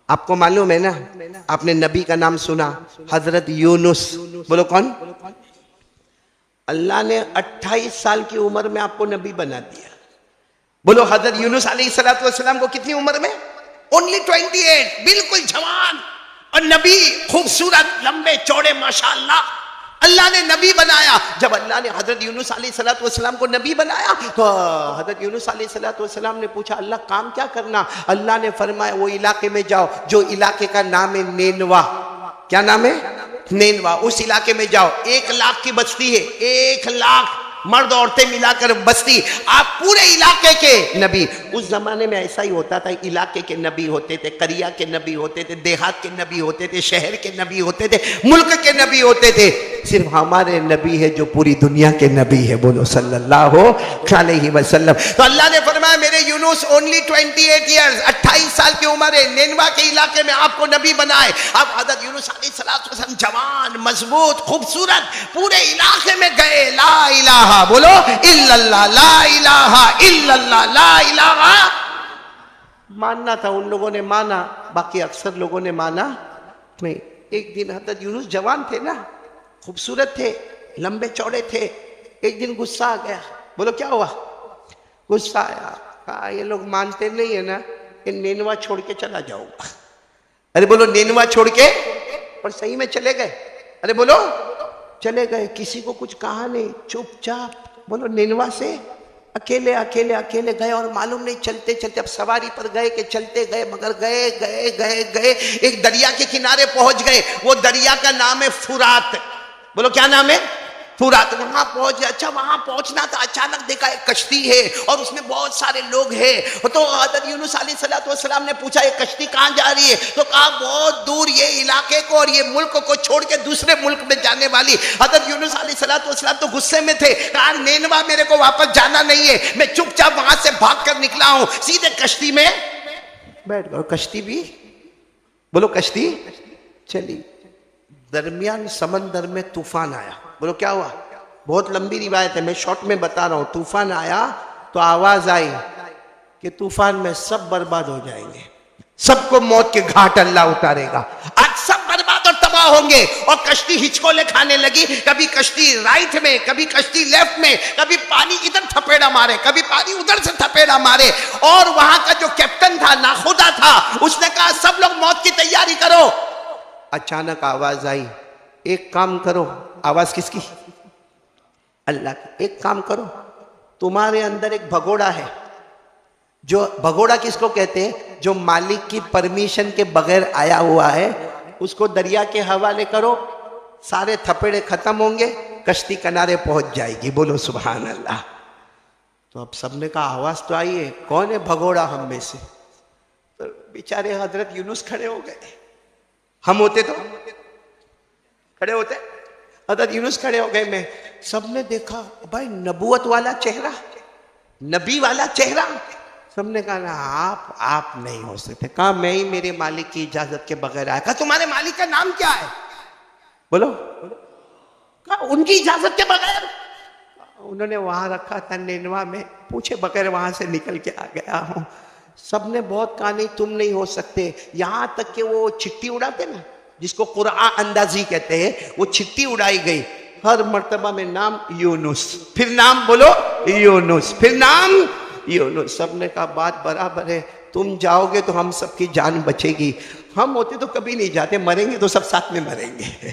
آپ کو معلوم ہے نا، آپ نے نبی کا نام سنا، حضرت یونس. بولو کون؟ اللہ نے 28 سال کی عمر میں آپ کو نبی بنا دیا. بولو حضرت یونس علیہ السلام کو کتنی عمر میں؟ اونلی 28، بالکل جوان. اور نبی خوبصورت، لمبے چوڑے، ماشاءاللہ. اللہ نے نبی بنایا. جب اللہ نے حضرت یونس علیہ السلام کو نبی بنایا تو حضرت یونس علیہ السلام نے پوچھا اللہ کام کیا کرنا؟ اللہ نے فرمایا وہ علاقے میں جاؤ جو علاقے کا نام ہے نینوا. کیا نام ہے؟ نینوا. اس علاقے میں جاؤ. 1 لاکھ کی بستی ہے، 1 لاکھ مرد عورتیں ملا کر بستی. آپ پورے علاقے کے نبی. اس زمانے میں ایسا ہی ہوتا تھا، علاقے کے نبی ہوتے تھے، قریہ کے نبی ہوتے تھے، دیہات کے نبی ہوتے تھے، شہر کے نبی ہوتے تھے، ملک کے نبی ہوتے تھے. صرف ہمارے نبی ہے جو پوری دنیا کے نبی ہے. بولو صلی اللہ علیہ وسلم. تو اللہ نے فرمایا میرے یونس اونلی 28 ایئرز، 28 سال کی عمر ہے، نینوا کے علاقے میں آپ کو نبی بنائے. اب حضرت یونس علیہ السلام جوان، مضبوط، خوبصورت، پورے علاقے میں گئے. لا الہ بولو الا اللہ، لا الہ الا اللہ، لا الہ. ماننا تھا، ان لوگوں نے مانا، باقی اکثر لوگوں نے مانا نہیں. ایک دن حضرت یونس جوان تھے نا، خوبصورت تھے، لمبے چوڑے تھے. ایک دن غصہ آ گیا. بولو کیا ہوا؟ غصہ آیا. کہا یہ لوگ مانتے نہیں ہے نا، یہ نینوا چھوڑ کے چلا جاؤں گا. ارے بولو نینوا چھوڑ کے. اور صحیح میں چلے گئے. ارے بولو چلے گئے. کسی کو کچھ کہا نہیں، چپ چاپ. بولو نینوا سے اکیلے اکیلے اکیلے گئے. اور معلوم نہیں چلتے چلتے، اب سواری پر گئے کہ چلتے گئے، مگر گئے گئے گئے گئے ایک دریا کے کنارے پہنچ گئے. وہ دریا کا نام ہے فرات. بولو کیا نام ہے؟ فرات. وہاں پہنچ گئے. اچھا وہاں پہنچنا تھا، اچانک دیکھا ایک کشتی ہے اور اس میں بہت سارے لوگ ہیں. تو حضرت یونس علیہ السلام نے پوچھا یہ کشتی کہاں جا رہی ہے؟ تو کہا بہت دور، یہ علاقے کو اور یہ ملک کو چھوڑ کے دوسرے ملک میں جانے والی. حضرت یونس علیہ السلام تو غصے میں تھے. کہا نینوا میرے کو واپس جانا نہیں ہے، میں چپ چاپ وہاں سے بھاگ کر نکلا ہوں. سیدھے کشتی میں بیٹھ گئے. کشتی بھی بولو کشتی چلی. درمیان سمندر میں طوفان آیا. بولو کیا ہوا؟ بہت لمبی روایت ہے، میں شارٹ میں بتا رہا ہوں. طوفان آیا تو آواز آئی کہ طوفان میں سب برباد ہو جائیں گے، سب کو موت کے گھاٹ اللہ اتارے گا، آج سب برباد اور تباہ ہوں گے. اور کشتی ہچکولے کھانے لگی. کبھی کشتی رائٹ میں، کبھی کشتی لیفٹ میں، کبھی پانی ادھر تھپیڑا مارے، کبھی پانی ادھر سے تھپیڑا مارے. اور وہاں کا جو کیپٹن تھا، ناخدا تھا، اس نے کہا سب لوگ موت کی تیاری کرو. اچانک آواز آئی ایک کام کرو. آواز کس کی؟ اللہ کی. ایک کام کرو، تمہارے اندر ایک بھگوڑا ہے. جو بھگوڑا کس کو کہتے ہیں؟ جو مالک کی پرمیشن کے بغیر آیا ہوا ہے. اس کو دریا کے حوالے کرو، سارے تھپڑے ختم ہوں گے، کشتی کنارے پہنچ جائے گی. بولو سبحان اللہ. تو اب سب نے کہا آواز تو آئی ہے، کون ہے بھگوڑا ہم میں سے؟ تو بیچارے حضرت یونس کھڑے ہو گئے. ہم ہوتے تو کھڑے ہوتے. حضرت یونس کھڑے ہو گئے. میں سب نے دیکھا بھائی نبوت والا چہرہ، نبی والا چہرہ. سب نے کہا آپ نہیں ہو سکتے. کہا میں ہی میرے مالک کی اجازت کے بغیر آیا. کہا تمہارے مالک کا نام کیا ہے؟ بولو. کہا ان کی اجازت کے بغیر. انہوں نے وہاں رکھا تھا نینوا میں، پوچھے بغیر وہاں سے نکل کے آ گیا ہوں. سب نے بہت کہا نہیں تم نہیں ہو سکتے. یہاں تک کہ وہ چھٹی اڑاتے نا، جس کو قرآن اندازی کہتے ہیں، وہ چھٹی اڑائی گئی. ہر مرتبہ میں نام یونس، پھر نام بولو یونس، پھر نام یونس. سب نے کہا بات برابر ہے، تم جاؤ گے تو ہم سب کی جان بچے گی. ہم ہوتے تو کبھی نہیں جاتے، مریں گے تو سب ساتھ میں مریں گے.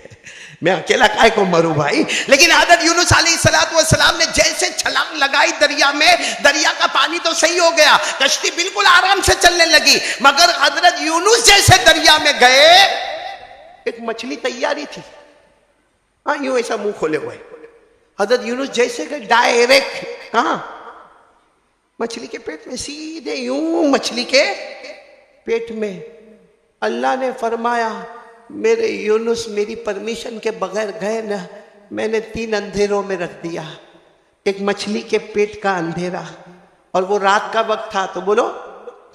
میں اکیلا کائے کو مروں بھائی. لیکن حضرت یونس علیہ السلام نے جیسے چھلانگ لگائی دریا میں، دریا کا پانی تو صحیح ہو گیا، کشتی بالکل آرام سے چلنے لگی. مگر حضرت یونس جیسے دریا میں گئے، ایک مچھلی تیاری تھی، ہاں یوں ایسا منہ کھولے ہوئے. حضرت یونس جیسے کہ ڈائریکٹ کہاں؟ مچھلی کے پیٹ میں، سیدھے یوں مچھلی کے پیٹ میں. اللہ نے فرمایا میرے یونس میری پرمیشن کے بغیر گئے نا، میں نے 3 اندھیروں میں رکھ دیا. ایک مچھلی کے پیٹ کا اندھیرا، اور وہ رات کا وقت تھا تو بولو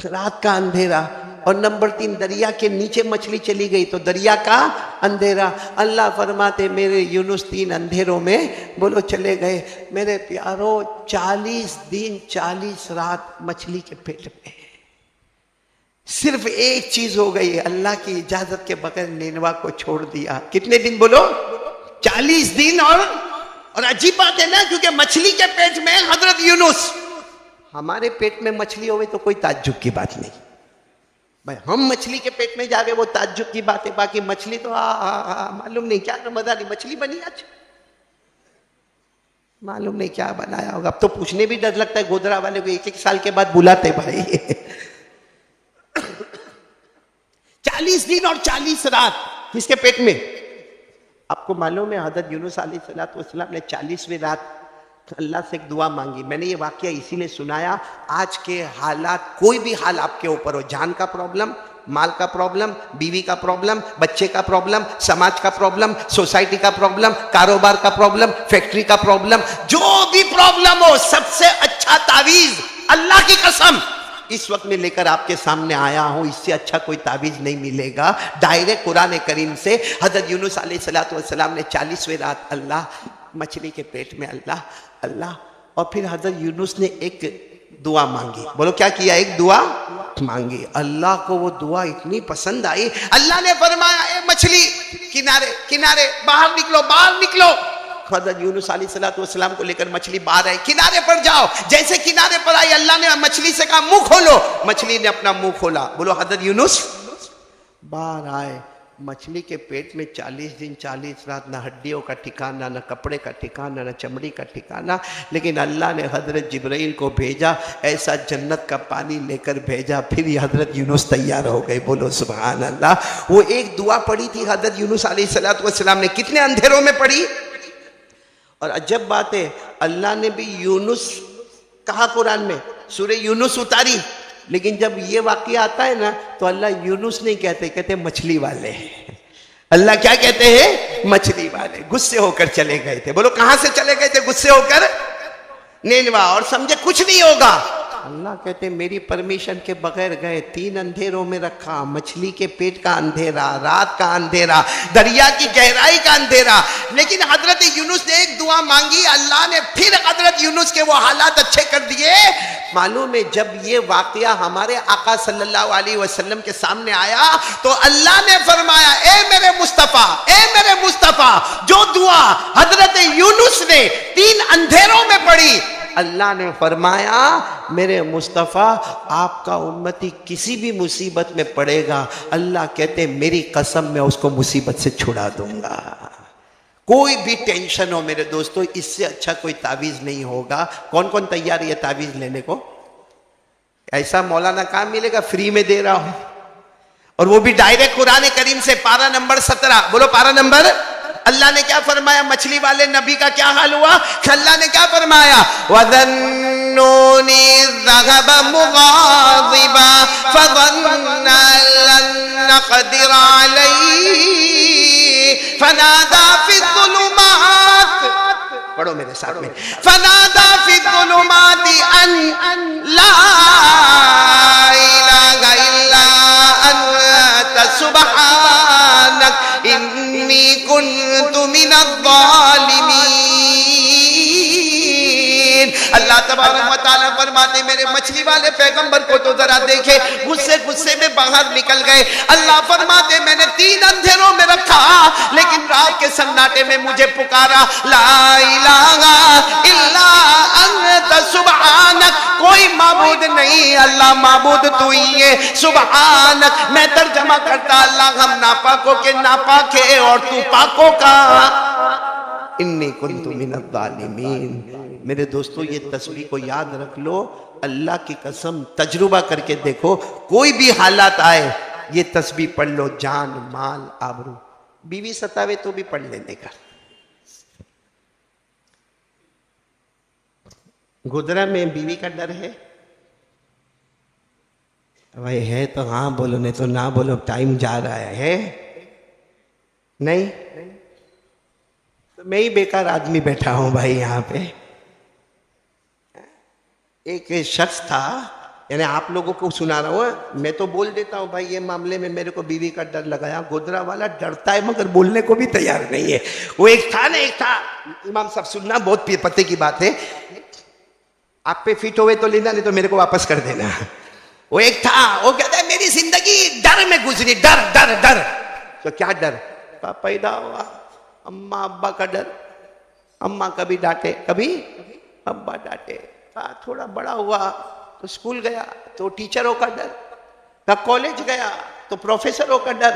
رات کا اندھیرا. اور نمبر 3 دریا کے نیچے مچھلی چلی گئی تو دریا کا اندھیرا. اللہ فرماتے میرے یونس 3 اندھیروں میں بولو چلے گئے. میرے پیارو 40 دن 40 رات مچھلی کے پیٹ میں. صرف ایک چیز ہو گئی، اللہ کی اجازت کے بغیر نینوا کو چھوڑ دیا. کتنے دن بولو؟ 40 دن. اور عجیب بات ہے نا، کیونکہ مچھلی کے پیٹ میں حضرت یونس. ہمارے پیٹ میں مچھلی ہوئے تو کوئی تعجب کی بات نہیں بھائی، ہم مچھلی کے پیٹ میں جا گئے وہ تعجب کی بات ہے. باقی مچھلی تو معلوم نہیں کیا مزہ نہیں مچھلی بنی آج، معلوم نہیں کیا بنایا ہوگا. اب تو پوچھنے بھی ڈر لگتا ہے گودرا والے کو، ایک سال کے بعد بلاتے بھائی. 40 دن اور 40 رات کس کے پیٹ میں؟ آپ کو معلوم ہے حضرت یونس علیہ السلام نے 40ویں رات اللہ سے ایک دعا مانگی. میں نے یہ واقعہ اسی لیے سنایا، آج کے حالات کوئی بھی حال آپ کے اوپر ہو، جان کا پرابلم، مال کا پرابلم، بیوی کا پرابلم، بچے کا پرابلم، سماج کا پرابلم، سوسائٹی کا پرابلم، کاروبار کا پرابلم، فیکٹری کا پرابلم، جو بھی پرابلم ہو، سب سے اچھا تعویذ اللہ کی قسم اس وقت میں لے کر آپ کے سامنے آیا ہوں. اس سے اچھا کوئی تعویذ نہیں ملے گا. ڈائریکٹ قرآن کریم سے حضرت یونس علیہ السلام نے 40ویں رات اللہ، مچھلی کے پیٹ میں اللہ اللہ. اور پھر حضرت یونس نے ایک دعا مانگی. بولو کیا کیا؟ ایک دعا مانگی. اللہ کو وہ دعا اتنی پسند آئی، اللہ نے فرمایا اے مچھلی کنارے کنارے، باہر نکلو باہر نکلو. حضرت یونس علیہ السلام کو لے کر مچھلی باہر آئی، کنارے پر جاؤ. جیسے کنارے پر آئی اللہ نے مچھلی سے کہا منہ کھولو. مچھلی نے اپنا منہ کھولا. بولو حضرت یونس باہر آئے. مچھلی کے پیٹ میں 40 دن 40 رات، نہ ہڈیوں کا ٹھکانہ، نہ کپڑے کا ٹھکانہ، نہ چمڑی کا ٹھکانہ. لیکن اللہ نے حضرت جبرائیل کو بھیجا، ایسا جنت کا پانی لے کر بھیجا. پھر یہ حضرت یونس تیار ہو گئے. بولو سبحان اللہ. وہ ایک دعا پڑھی تھی حضرت یونس علیہ السلام نے، کتنے اندھیروں میں پڑھی. اور عجب بات ہے، اللہ نے بھی یونس کہا قرآن میں، سورہ یونس اتاری. لیکن جب یہ واقعہ آتا ہے نا تو اللہ یونس نہیں کہتے، کہتے مچھلی والے. اللہ کیا کہتے ہیں؟ مچھلی والے. غصے ہو کر چلے گئے تھے. بولو کہاں سے چلے گئے تھے؟ غصے ہو کر نینوا. اور سمجھے کچھ نہیں ہوگا. اللہ کہتے میری پرمیشن کے بغیر گئے. 3 اندھیروں میں رکھا، مچھلی کے پیٹ کا اندھیرا، رات کا اندھیرا، دریا کی گہرائی کا اندھیرا. لیکن حضرت یونس نے ایک دعا مانگی، اللہ نے پھر حضرت یونس کے وہ حالات اچھے کر دیے. معلوم ہے جب یہ واقعہ ہمارے آقا صلی اللہ علیہ وسلم کے سامنے آیا تو اللہ نے فرمایا اے میرے مصطفیٰ، اے میرے مصطفیٰ، جو دعا حضرت یونس نے 3 اندھیروں میں پڑھی، اللہ نے فرمایا میرے مصطفیٰ آپ کا امتی کسی بھی مصیبت میں پڑے گا، اللہ کہتے میری قسم میں اس کو مصیبت سے چھڑا دوں گا. کوئی بھی ٹینشن ہو میرے دوستو، اس سے اچھا کوئی تعویذ نہیں ہوگا. کون کون تیار ہے تعویذ لینے کو؟ ایسا مولانا کام ملے گا، فری میں دے رہا ہوں. اور وہ بھی ڈائریکٹ قرآن کریم سے. پارہ نمبر 17. بولو پارہ نمبر. اللہ نے کیا فرمایا؟ مچھلی والے نبی کا کیا حال ہوا؟ اللہ نے کیا فرمایا؟ وَذَنُّونِ ذَهَبَ مُغَاضِبًا فَظَنَّ لَن نَّقْدِرَ عَلَيْهِ فَنَادَى فِي الظُّلُمَاتِ. پڑھو میرے ساتھ میں. فَنَادَى فِي الظُّلُمَاتِ أَن لَا إِلَٰهَ إِلَّا أَنتَ سُبْحَانَكَ إِنِّي كُنتُ مِنَ الظَّالِمِينَ. اللہ تبارک و تعالیٰ فرماتے میرے مچھلی والے پیغمبر کو تو ذرا دیکھے، غصے میں باہر نکل گئے. اللہ فرماتے میں نے 3 اندھیروں میں رکھا، لیکن رات کے سناٹے میں مجھے پکارا، لا الہ الا انت سبحانک، کوئی معبود نہیں، اللہ معبود تو ہی ہے، سبحانک. میں ترجمہ کرتا اللہ ہم ناپاکوں کے ناپاک ہے اور تو پاکوں کا. انی کنت من الظالمین. میرے دوستو یہ تسبیح کو یاد رکھ لو، اللہ کی قسم تجربہ کر کے دیکھو، کوئی بھی حالات آئے یہ تسبیح پڑھ لو، جان مال آبرو. بیوی ستاوے تو بھی پڑھ لینے کا. گودرا میں بیوی کا ڈر ہے بھائی؟ ہے تو ہاں بولو، نہیں تو نہ بولو، ٹائم جا رہا ہے. نہیں تو میں ہی بیکار آدمی بیٹھا ہوں بھائی یہاں پہ. ایک شخص تھا، یعنی آپ لوگوں کو سنا رہا ہوں، میں تو بول دیتا ہوں بھائی یہ معاملے میں میرے کو بیوی کا ڈر لگایا. گودرا والا ڈرتا ہے مگر بولنے کو بھی تیار نہیں ہے. وہ ایک تھا امام صاحب سننا، بہت پتے کی بات ہے، آپ پہ فٹ ہوئے تو لینا، نہیں تو میرے کو واپس کر دینا. وہ ایک تھا، وہ کہتا ہے میری زندگی ڈر میں گزری، ڈر ڈر ڈر. تو کیا ڈر؟ پیدا ہوا اماں ابا کا ڈر، اماں کبھی ڈانٹے کبھی ابا ڈانٹے. تھوڑا بڑا ہوا تو اسکول گیا تو ٹیچروں کا ڈر، کالج گیا تو پروفیسروں کا ڈر،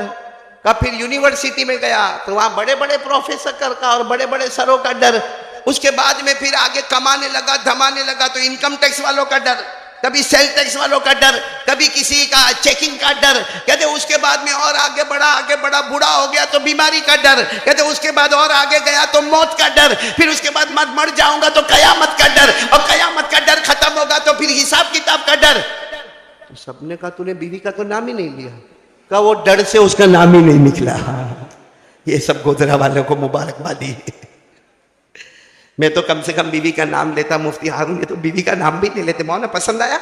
پھر یونیورسٹی میں گیا تو وہاں بڑے بڑے پروفیسر کا اور بڑے بڑے سروں کا ڈر. اس کے بعد میں پھر آگے کمانے لگا دھمانے لگا تو انکم ٹیکس والوں کا ڈر، کبھی سیل ٹیکس والوں کا ڈر، کبھی کسی کا چیکنگ کا ڈر. کہتے اس کے بعد میں اور آگے بڑا بوڑھا ہو گیا تو بیماری کا ڈر. کہتے اس کے بعد اور آگے گیا تو موت کا ڈر. پھر اس کے بعد مر جاؤں گا تو قیامت کا ڈر، اور قیامت کا ڈر ختم ہوگا تو پھر حساب کتاب کا ڈر. تو سب نے کہا تو نے بیوی کا تو نام ہی نہیں لیا. کہا وہ ڈر سے اس کا نام ہی نہیں نکلا. یہ سب گودرا والوں کو مبارکبادی. میں تو کم سے کم بیوی کا نام لیتا. مفتی ہارون یہ تو بیوی کا نام بھی نہیں لیتے. مولانا پسند آیا؟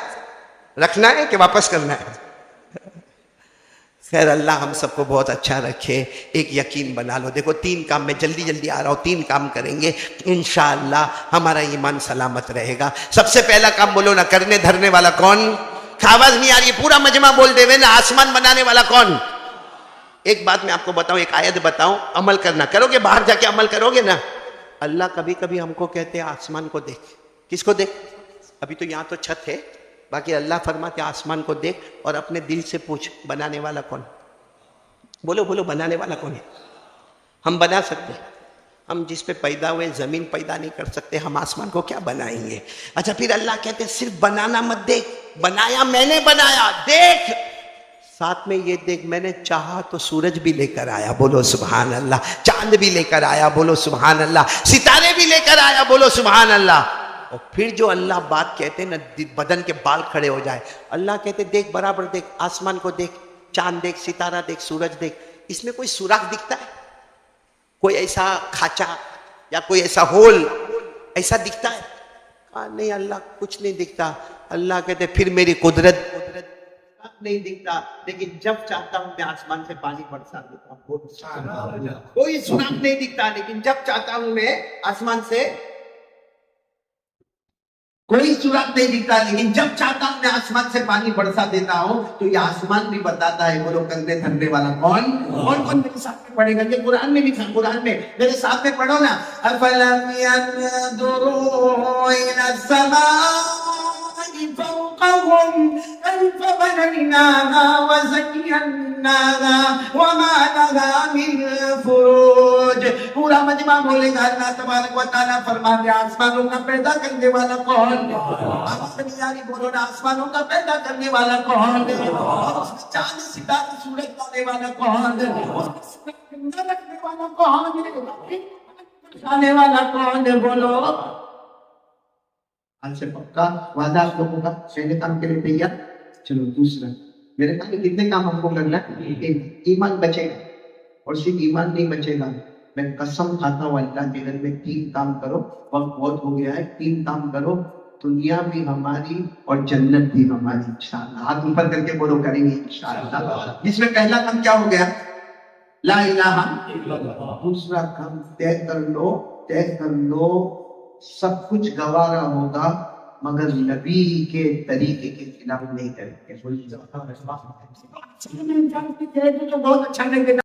رکھنا ہے کہ واپس کرنا ہے؟ خیر اللہ ہم سب کو بہت اچھا رکھے. ایک یقین بنا لو. دیکھو 3 کام میں جلدی آ رہا ہوں. 3 کام کریں گے انشاءاللہ ہمارا ایمان سلامت رہے گا. سب سے پہلا کام بولو نا، کرنے دھرنے والا کون؟ آواز نہیں آ رہی، پورا مجمع بول دے نا. آسمان بنانے والا کون؟ ایک بات میں آپ کو بتاؤں، ایک آیت بتاؤں، عمل کرنا. کرو گے؟ باہر جا کے عمل کرو گے نا. اللہ کبھی کبھی ہم کو کہتے ہیں آسمان کو دیکھ. کس کو دیکھ؟ ابھی تو یہاں تو چھت ہے، باقی اللہ فرماتے آسمان کو دیکھ اور اپنے دل سے پوچھ بنانے والا کون؟ بولو بنانے والا کون ہے؟ ہم بنا سکتے ہیں؟ ہم جس پہ پیدا ہوئے زمین پیدا نہیں کر سکتے، ہم آسمان کو کیا بنائیں گے؟ اچھا پھر اللہ کہتے صرف بنانا مت دیکھ، بنایا میں نے بنایا دیکھ، ساتھ میں یہ دیکھ میں نے چاہا تو سورج بھی لے کر آیا، بولو سبحان اللہ. چاند بھی لے کر آیا، بولو سبحان اللہ. ستارے بھی لے کر آیا، بولو سبحان اللہ. اور پھر جو اللہ بات کہتے ہیں نا بدن کے بال کھڑے ہو جائے. اللہ کہتے دیکھ برابر دیکھ، آسمان کو دیکھ، چاند دیکھ، ستارہ دیکھ، سورج دیکھ. اس میں کوئی سوراخ دکھتا ہے؟ کوئی ایسا کھاچا یا کوئی ایسا ہول ایسا دکھتا ہے؟ نہیں اللہ کچھ نہیں دکھتا. اللہ کہتے پھر میری قدرت نہیں دکھتا، لیکن جب چاہتا ہوں میں آسمان سے پانی برسا دیتا ہوں. کوئی سوراخ نہیں دکھتا، لیکن جب چاہتا ہوں میں آسمان سے، کوئی سوراخ نہیں دکھتا لیکن جب چاہتا ہوں میں آسمان سے پانی برسا دیتا ہوں. تو یہ آسمان بھی بتاتا ہے. بولو کرنے دھرنے والا کون؟ کون میرے ساتھ میں پڑھے گا؟ یہ قرآن میں لکھا، قرآن میں میرے ساتھ میں پڑھو نا. افلم ينظروا الى السماء فوقهم كيف بنيناها وزيناها وما لها من فروج. پورا مجمع بولے گا اللہ تبارک و تعالیٰ فرماتے ہیں آسمانوں کا پیدا کرنے والا کون؟ بولو نا آسمانوں کا پیدا کرنے والا کون؟ اور اس میں چاند ستارے سورج لانے والا کون؟ رکھنے والا کون؟ کھانے والا کون؟ بولو. آج سے پکا وعدہ آپ لوگوں کا پہلے کام کے لیے تیار. چلو دوسرا میرے کام میں کتنے کام ہم کو کرنا ہے؟ ایمان بچے گا. اور صرف ایمان نہیں بچے گا، میں قسم کھاتا ہوں اللہ کے گھر میں 3 کام کرو. وقت بہت ہو گیا ہے. 3 کام کرو، دنیا بھی ہماری اور جنت بھی ہماری انشاءاللہ. ہاتھ اوپر کر کے بولو کریں گے انشاءاللہ. جس میں پہلا کام کیا ہو گیا؟ لا الہ الا اللہ. دوسرا کام طے کر لو سب کچھ گوارا ہوگا مگر نبی کے طریقے کے خلاف نہیں کریں گے. بہت اچھا لگے گا.